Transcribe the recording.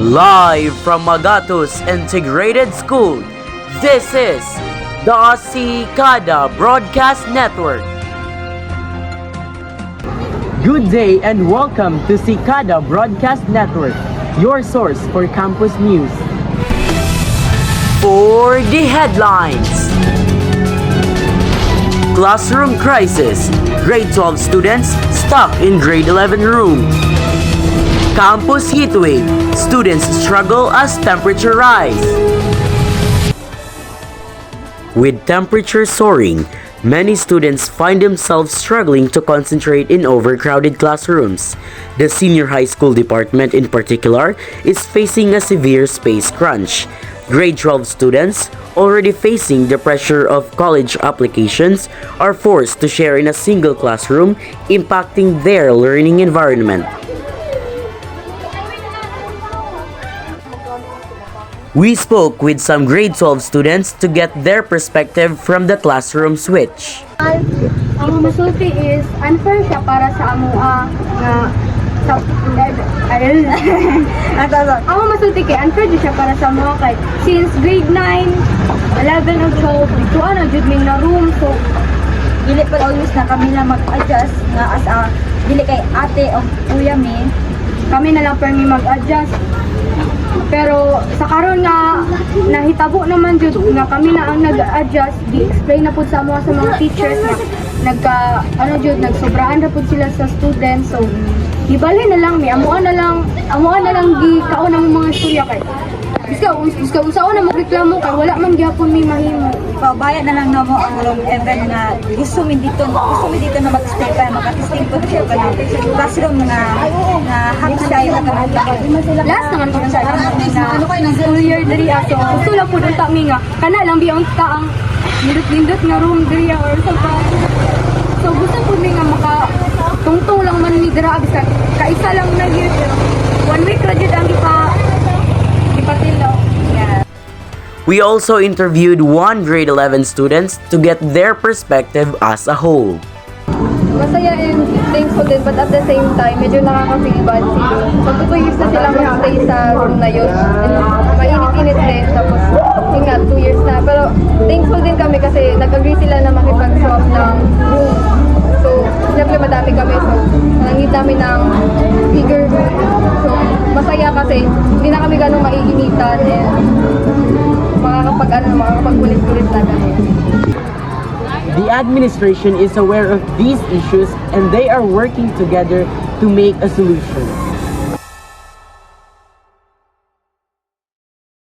Live from Magatos Integrated School, this is the Cicada Broadcast Network. Good day and welcome to Cicada Broadcast Network, your source for campus news. For the headlines: Classroom crisis, grade 12 students stuck in grade 11 room. Campus heatwave, students struggle as temperature rise. With temperature soaring, many students find themselves struggling to concentrate in overcrowded classrooms. The senior high school department in particular is facing a severe space crunch. Grade 12 students, already facing the pressure of college applications, are forced to share in a single classroom, impacting their learning environment. We spoke with some grade 12 students to get their perspective from the classroom switch. Ang masulti is unfair siya para sa amoa nga sa ang masulti kay unfair siya para sa amoa kay since grade 9, 11 o 12 ito ano jud ming na room, so dili pa always na kami na mag-adjust nga as a dili kay ate o kuya mi kami na lang permi mag-adjust. Pero sa karon nga nahitabo naman jud nga kami na ang nag-adjust, di-explain na pud sa mga teachers nga nagsobraan na pud sila sa students, so ibali na lang mi amuan na lang gi kaon ang mga istorya kay iska usaon na magreklamo kay wala man gyapon mi mahimo. Pabayad na lang namo ang long event nga gusto mi dito na mag-stay pa makatesting ko siya kanang classroom nga hapsay na Last naman ko sa ano kay nang school year diri aso. Gusto lang pud unta mi nga kana lang biyong ta ang nindot nga room diri or sa pa. So gusto pud mi nga maka tungtong lang man mi dira bisa kaisa lang na year. 1 week ra jud ang ipatilo. Yeah. We also interviewed one grade 11 students to get their perspective as a whole. Masaya and thankful din, but at the same time, medyo nakaka-feel bad sila. Pag 2 years na silang stay sa room na yun, and mainit-init din, tapos yun nga, 2 years na. Pero thankful din kami kasi nag-agree sila na makipag-swap ng room. So, siyempre madami kami, so nangit namin ng bigger room. So, masaya kasi hindi na kami ganun maiinitan and makakapag-kulit-kulit na kami. The administration is aware of these issues and they are working together to make a solution.